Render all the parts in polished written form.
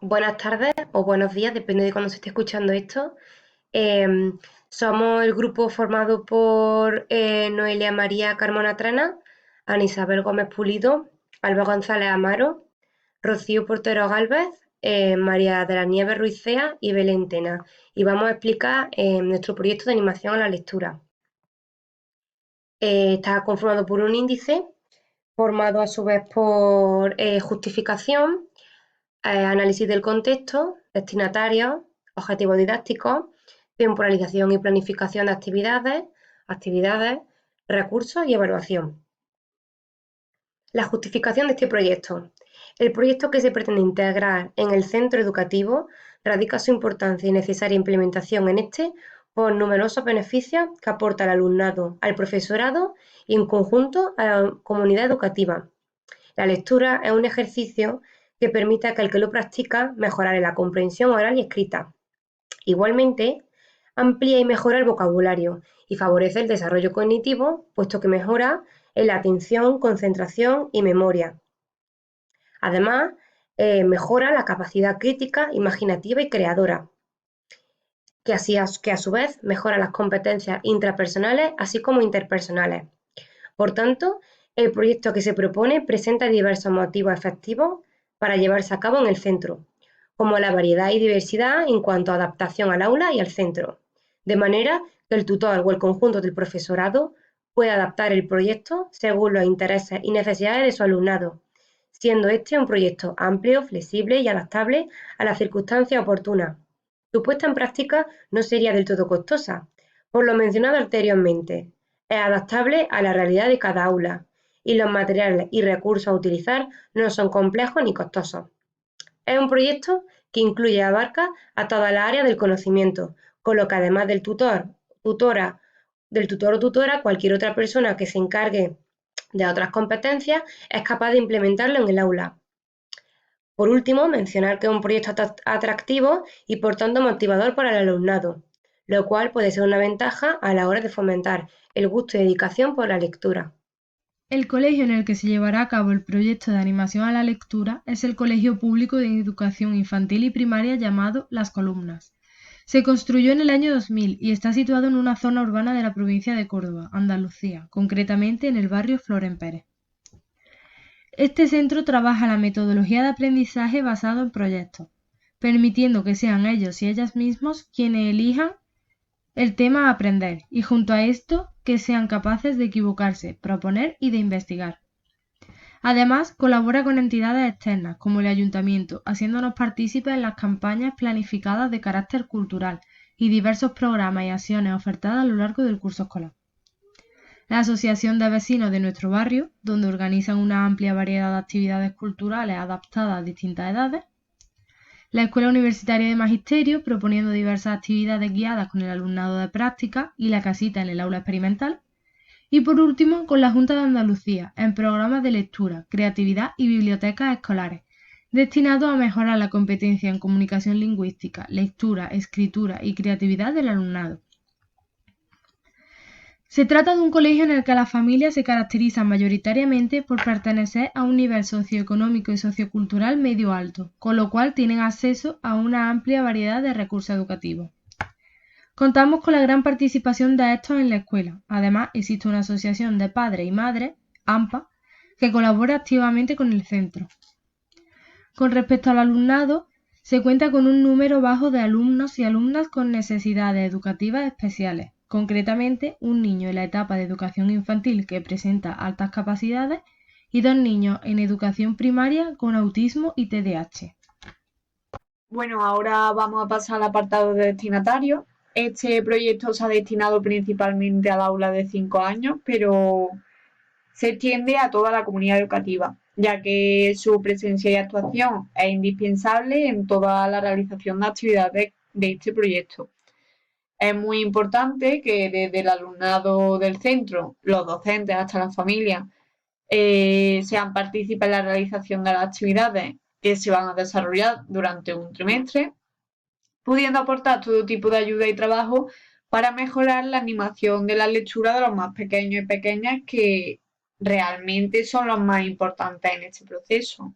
Buenas tardes o buenos días, depende de cuándo se esté escuchando esto. Em, Somos el grupo formado por Noelia María Carmona Trana, Ana Isabel Gómez Pulido, Alba González Amaro, Rocío Portero Gálvez, María de la Nieves Ruicea y Belén Tena. Y vamos a explicar nuestro proyecto de animación a la lectura. Está conformado por un índice, formado a su vez por justificación, análisis del contexto, destinatarios, objetivos didácticos, temporalización y planificación de actividades, recursos y evaluación. La justificación de este proyecto. El proyecto que se pretende integrar en el centro educativo radica su importancia y necesaria implementación en este por numerosos beneficios que aporta al alumnado, al profesorado y en conjunto a la comunidad educativa. La lectura es un ejercicio que permite a aquel que lo practica mejorar en la comprensión oral y escrita. Igualmente, amplía y mejora el vocabulario y favorece el desarrollo cognitivo, puesto que mejora en la atención, concentración y memoria. Además, mejora la capacidad crítica, imaginativa y creadora, que a su vez mejora las competencias intrapersonales así como interpersonales. Por tanto, el proyecto que se propone presenta diversos motivos efectivos para llevarse a cabo en el centro, como la variedad y diversidad en cuanto a adaptación al aula y al centro, de manera que el tutor o el conjunto del profesorado pueda adaptar el proyecto según los intereses y necesidades de su alumnado, siendo este un proyecto amplio, flexible y adaptable a las circunstancias oportunas. Su puesta en práctica no sería del todo costosa, por lo mencionado anteriormente. Es adaptable a la realidad de cada aula y los materiales y recursos a utilizar no son complejos ni costosos. Es un proyecto que incluye y abarca a todas las áreas del conocimiento, con lo que además tutora, del tutor o tutora, cualquier otra persona que se encargue de otras competencias es capaz de implementarlo en el aula. Por último, mencionar que es un proyecto atractivo y por tanto motivador para el alumnado, lo cual puede ser una ventaja a la hora de fomentar el gusto y dedicación por la lectura. El colegio en el que se llevará a cabo el proyecto de animación a la lectura es el Colegio Público de Educación Infantil y Primaria llamado Las Columnas. Se construyó en el año 2000 y está situado en una zona urbana de la provincia de Córdoba, Andalucía, concretamente en el barrio Floren Pérez. Este centro trabaja la metodología de aprendizaje basado en proyectos, permitiendo que sean ellos y ellas mismos quienes elijan el tema a aprender y junto a esto que sean capaces de equivocarse, proponer y de investigar. Además, colabora con entidades externas, como el Ayuntamiento, haciéndonos partícipes en las campañas planificadas de carácter cultural y diversos programas y acciones ofertadas a lo largo del curso escolar. La Asociación de Vecinos de nuestro barrio, donde organizan una amplia variedad de actividades culturales adaptadas a distintas edades. La Escuela Universitaria de Magisterio, proponiendo diversas actividades guiadas con el alumnado de práctica y la casita en el aula experimental. Y por último, con la Junta de Andalucía, en programas de lectura, creatividad y bibliotecas escolares, destinados a mejorar la competencia en comunicación lingüística, lectura, escritura y creatividad del alumnado. Se trata de un colegio en el que las familias se caracterizan mayoritariamente por pertenecer a un nivel socioeconómico y sociocultural medio alto, con lo cual tienen acceso a una amplia variedad de recursos educativos. Contamos con la gran participación de estos en la escuela. Además, existe una asociación de padres y madres, AMPA, que colabora activamente con el centro. Con respecto al alumnado, se cuenta con un número bajo de alumnos y alumnas con necesidades educativas especiales, concretamente un niño en la etapa de educación infantil que presenta altas capacidades y 2 niños en educación primaria con autismo y TDAH. Bueno, ahora vamos a pasar al apartado de destinatario. Este proyecto se ha destinado principalmente al aula de 5 años, pero se extiende a toda la comunidad educativa, ya que su presencia y actuación es indispensable en toda la realización de actividades de este proyecto. Es muy importante que desde el alumnado del centro, los docentes hasta las familias, sean partícipes en la realización de las actividades que se van a desarrollar durante un trimestre, pudiendo aportar todo tipo de ayuda y trabajo para mejorar la animación de la lectura de los más pequeños y pequeñas que realmente son los más importantes en este proceso.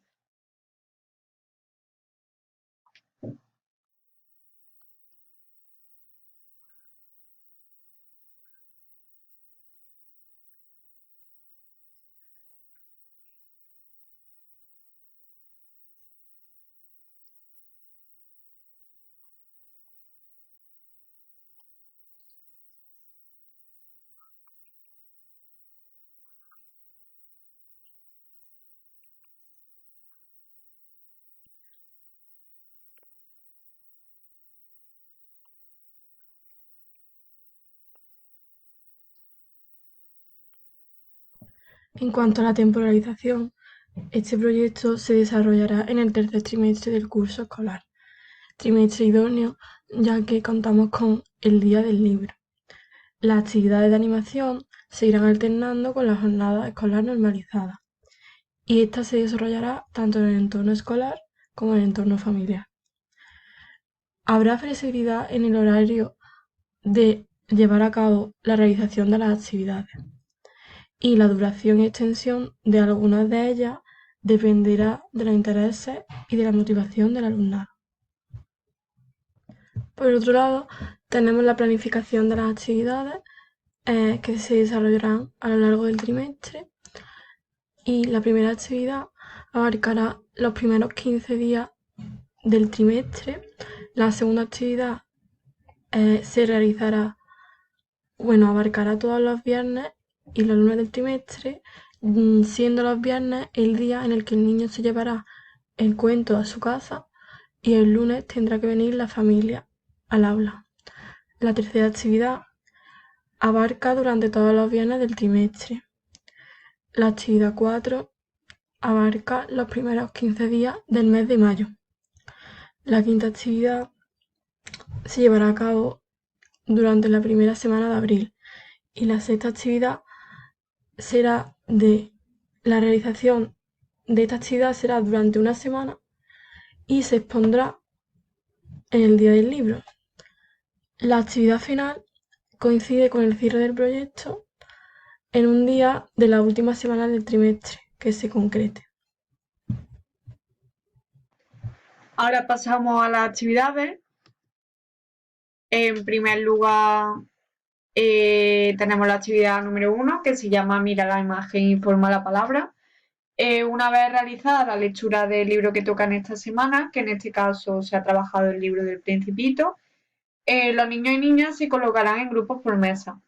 En cuanto a la temporalización, este proyecto se desarrollará en el tercer trimestre del curso escolar, trimestre idóneo ya que contamos con el Día del Libro. Las actividades de animación se irán alternando con la jornada escolar normalizada y esta se desarrollará tanto en el entorno escolar como en el entorno familiar. Habrá flexibilidad en el horario de llevar a cabo la realización de las actividades y la duración y extensión de algunas de ellas dependerá de los intereses y de la motivación del alumnado. Por otro lado, tenemos la planificación de las actividades que se desarrollarán a lo largo del trimestre y la primera actividad abarcará los primeros 15 días del trimestre. La segunda actividad se realizará, abarcará todos los viernes y los lunes del trimestre, siendo los viernes el día en el que el niño se llevará el cuento a su casa y el lunes tendrá que venir la familia al aula. La tercera actividad abarca durante todos los viernes del trimestre. La actividad 4 abarca los primeros 15 días del mes de mayo. La quinta actividad se llevará a cabo durante la primera semana de abril y la sexta actividad será la realización de esta actividad será durante una semana y se expondrá en el Día del Libro. La actividad final coincide con el cierre del proyecto en un día de la última semana del trimestre que se concrete. Ahora pasamos a las actividades. En primer lugar, tenemos la actividad número 1, que se llama Mira la imagen y forma la palabra. Una vez realizada la lectura del libro que toca en esta semana, que en este caso se ha trabajado el libro del Principito, los niños y niñas se colocarán en grupos por mesa.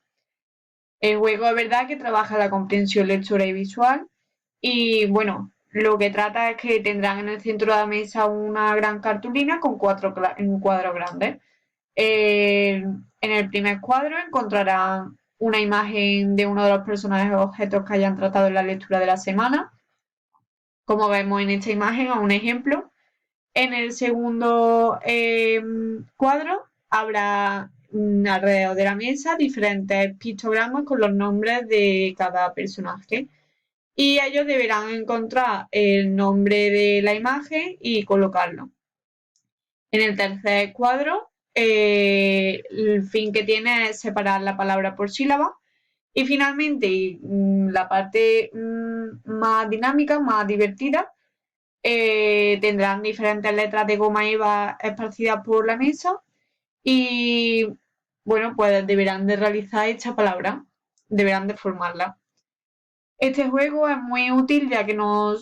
El juego es verdad que trabaja la comprensión lectora y visual y bueno, lo que trata es que tendrán en el centro de la mesa una gran cartulina con un cuadro grande. En el primer cuadro encontrarán una imagen de uno de los personajes o objetos que hayan tratado en la lectura de la semana. Como vemos en esta imagen, a un ejemplo. En el segundo cuadro habrá alrededor de la mesa diferentes pictogramas con los nombres de cada personaje y ellos deberán encontrar el nombre de la imagen y colocarlo. En el tercer cuadro, el fin que tiene es separar la palabra por sílaba. Y finalmente, la parte más dinámica, más divertida, tendrán diferentes letras de goma eva esparcidas por la mesa y, bueno, pues deberán de realizar esta palabra, deberán de formarla. Este juego es muy útil ya que no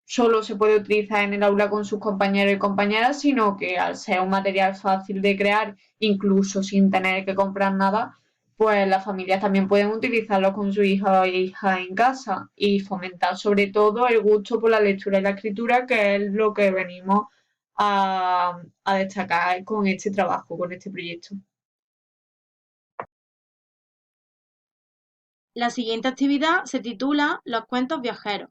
solo se puede utilizar en el aula con sus compañeros y compañeras, sino que al ser un material fácil de crear, incluso sin tener que comprar nada, pues las familias también pueden utilizarlo con su hija o hija en casa y fomentar sobre todo el gusto por la lectura y la escritura, que es lo que venimos a destacar con este trabajo, con este proyecto. La siguiente actividad se titula Los cuentos viajeros.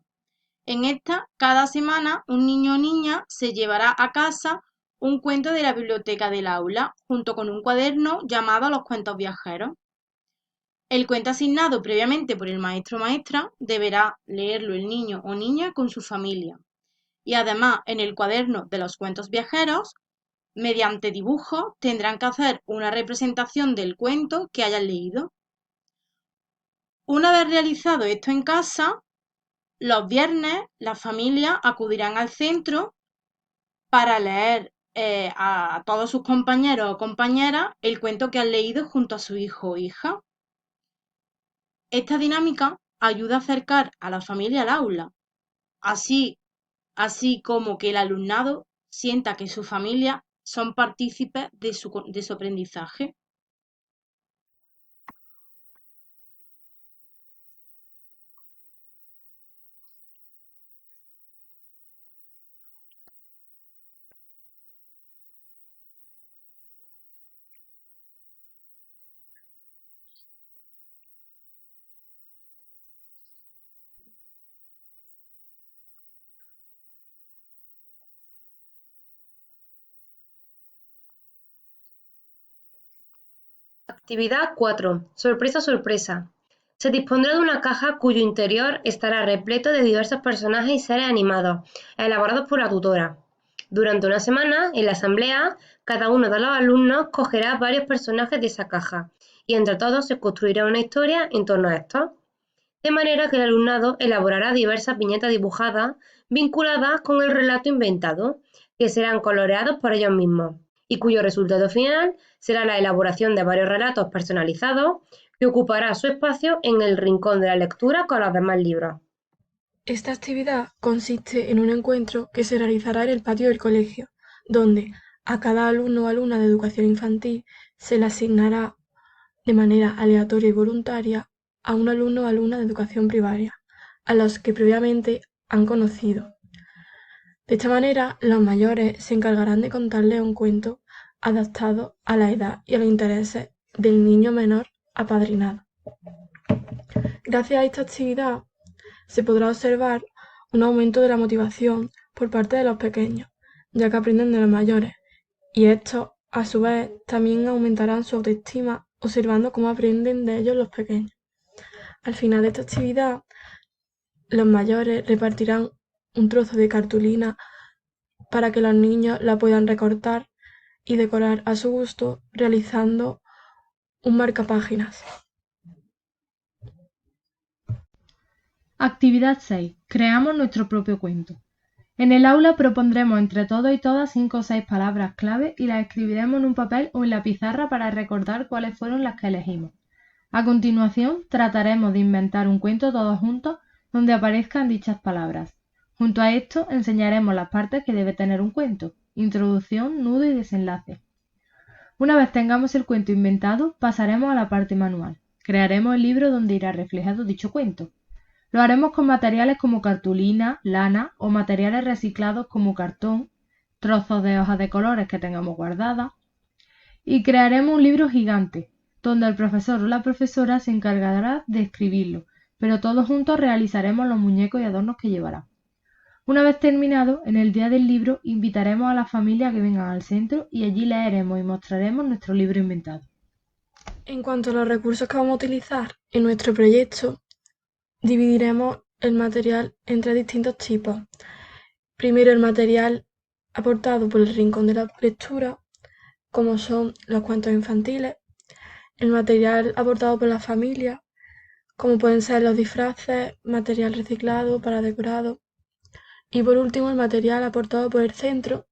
En esta, cada semana, un niño o niña se llevará a casa un cuento de la biblioteca del aula, junto con un cuaderno llamado Los cuentos viajeros. El cuento asignado previamente por el maestro o maestra deberá leerlo el niño o niña con su familia. Y además, en el cuaderno de los cuentos viajeros, mediante dibujos, tendrán que hacer una representación del cuento que hayan leído. Una vez realizado esto en casa, los viernes las familias acudirán al centro para leer a todos sus compañeros o compañeras el cuento que han leído junto a su hijo o hija. Esta dinámica ayuda a acercar a la familia al aula, así, así como que el alumnado sienta que su familia son partícipes de su aprendizaje. Actividad 4. Sorpresa, sorpresa. Se dispondrá de una caja cuyo interior estará repleto de diversos personajes y seres animados, elaborados por la tutora. Durante una semana, en la asamblea, cada uno de los alumnos cogerá varios personajes de esa caja y entre todos se construirá una historia en torno a estos. De manera que el alumnado elaborará diversas viñetas dibujadas vinculadas con el relato inventado, que serán coloreados por ellos mismos, y cuyo resultado final será la elaboración de varios relatos personalizados que ocupará su espacio en el rincón de la lectura con los demás libros. Esta actividad consiste en un encuentro que se realizará en el patio del colegio, donde a cada alumno o alumna de educación infantil se le asignará de manera aleatoria y voluntaria a un alumno o alumna de educación primaria, a los que previamente han conocido. De esta manera, los mayores se encargarán de contarles un cuento adaptado a la edad y a los intereses del niño menor apadrinado. Gracias a esta actividad se podrá observar un aumento de la motivación por parte de los pequeños, ya que aprenden de los mayores, y estos, a su vez, también aumentarán su autoestima observando cómo aprenden de ellos los pequeños. Al final de esta actividad, los mayores repartirán un trozo de cartulina para que los niños la puedan recortar y decorar a su gusto realizando un marcapáginas. Actividad 6. Creamos nuestro propio cuento. En el aula propondremos entre todos y todas 5 o 6 palabras clave y las escribiremos en un papel o en la pizarra para recordar cuáles fueron las que elegimos. A continuación, trataremos de inventar un cuento todos juntos donde aparezcan dichas palabras. Junto a esto, enseñaremos las partes que debe tener un cuento: introducción, nudo y desenlace. Una vez tengamos el cuento inventado, pasaremos a la parte manual. Crearemos el libro donde irá reflejado dicho cuento. Lo haremos con materiales como cartulina, lana o materiales reciclados como cartón, trozos de hojas de colores que tengamos guardadas. Y crearemos un libro gigante, donde el profesor o la profesora se encargará de escribirlo, pero todos juntos realizaremos los muñecos y adornos que llevará. Una vez terminado, en el día del libro invitaremos a la familia a que vengan al centro y allí leeremos y mostraremos nuestro libro inventado. En cuanto a los recursos que vamos a utilizar en nuestro proyecto, dividiremos el material entre distintos tipos. Primero, el material aportado por el Rincón de la Lectura, como son los cuentos infantiles. El material aportado por la familia, como pueden ser los disfraces, material reciclado para decorado. Y por último, el material aportado por el centro,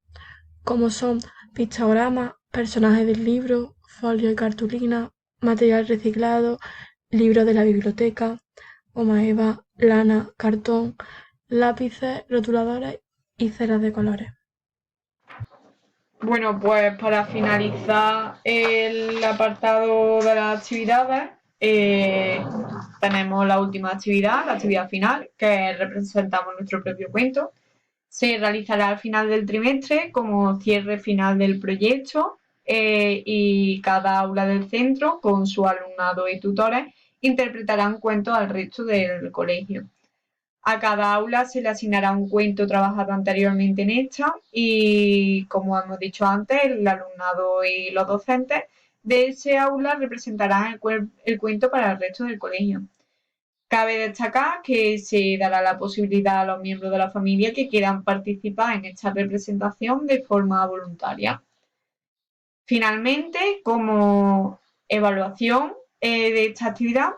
como son pictogramas, personajes del libro, folio y cartulina, material reciclado, libros de la biblioteca, goma eva, lana, cartón, lápices, rotuladores y ceras de colores. Bueno, pues para finalizar el apartado de las actividades, tenemos la última actividad, la actividad final, que representamos nuestro propio cuento. Se realizará al final del trimestre como cierre final del proyecto y cada aula del centro, con su alumnado y tutores, interpretarán cuentos al resto del colegio. A cada aula se le asignará un cuento trabajado anteriormente en esta y, como hemos dicho antes, el alumnado y los docentes de ese aula representarán el cuento para el resto del colegio. Cabe destacar que se dará la posibilidad a los miembros de la familia que quieran participar en esta representación de forma voluntaria. Finalmente, como evaluación de esta actividad,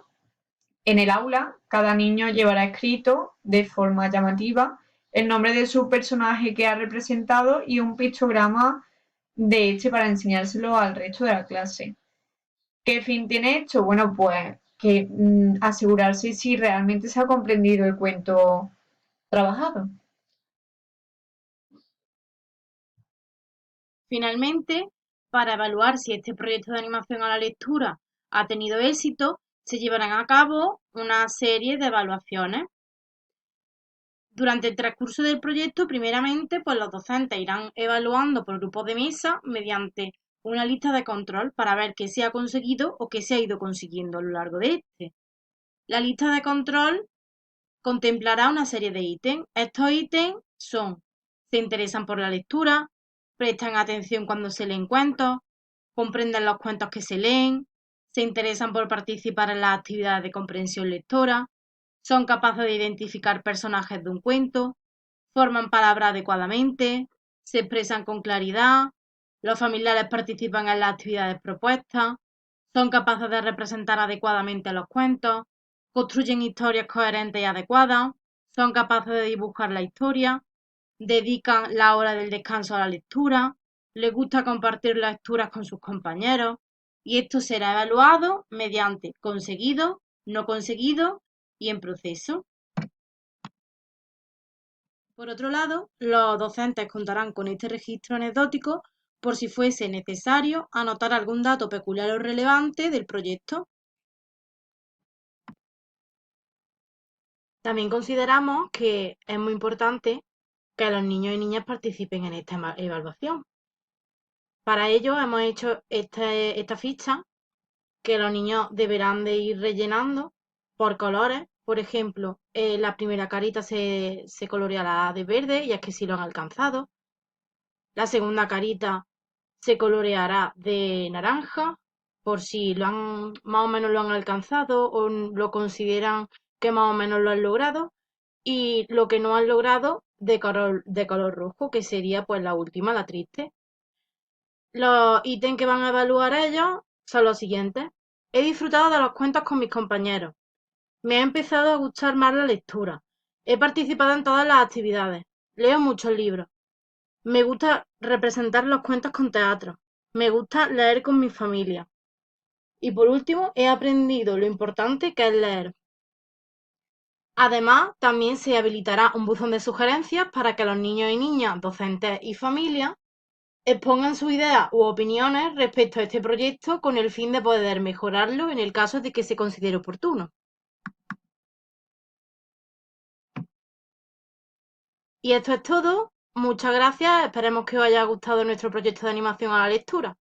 en el aula, cada niño llevará escrito de forma llamativa el nombre de su personaje que ha representado y un pictograma de este para enseñárselo al resto de la clase. ¿Qué fin tiene esto? Bueno, pues que asegurarse si realmente se ha comprendido el cuento trabajado. Finalmente, para evaluar si este proyecto de animación a la lectura ha tenido éxito, se llevarán a cabo una serie de evaluaciones. Durante el transcurso del proyecto, primeramente, pues los docentes irán evaluando por grupos de mesa mediante una lista de control para ver qué se ha conseguido o qué se ha ido consiguiendo a lo largo de este. La lista de control contemplará una serie de ítems. Estos ítems son: se interesan por la lectura, prestan atención cuando se leen cuentos, comprenden los cuentos que se leen, se interesan por participar en las actividades de comprensión lectora, son capaces de identificar personajes de un cuento, forman palabras adecuadamente, se expresan con claridad, los familiares participan en las actividades propuestas, son capaces de representar adecuadamente los cuentos, construyen historias coherentes y adecuadas, son capaces de dibujar la historia, dedican la hora del descanso a la lectura, les gusta compartir lecturas con sus compañeros y esto será evaluado mediante conseguido, no conseguido y en proceso. Por otro lado, los docentes contarán con este registro anecdótico por si fuese necesario anotar algún dato peculiar o relevante del proyecto. También consideramos que es muy importante que los niños y niñas participen en esta evaluación. Para ello hemos hecho esta ficha que los niños deberán de ir rellenando por colores. Por ejemplo, la primera carita se coloreará de verde y es que sí lo han alcanzado. La segunda carita se coloreará de naranja por si más o menos lo han alcanzado o lo consideran que más o menos lo han logrado. Y lo que no han logrado de color rojo, que sería pues la última, la triste. Los ítems que van a evaluar ellos son los siguientes. He disfrutado de los cuentos con mis compañeros. Me ha empezado a gustar más la lectura. He participado en todas las actividades. Leo muchos libros. Me gusta representar los cuentos con teatro. Me gusta leer con mi familia. Y por último, he aprendido lo importante que es leer. Además, también se habilitará un buzón de sugerencias para que los niños y niñas, docentes y familias expongan sus ideas u opiniones respecto a este proyecto con el fin de poder mejorarlo en el caso de que se considere oportuno. Y esto es todo. Muchas gracias. Esperemos que os haya gustado nuestro proyecto de animación a la lectura.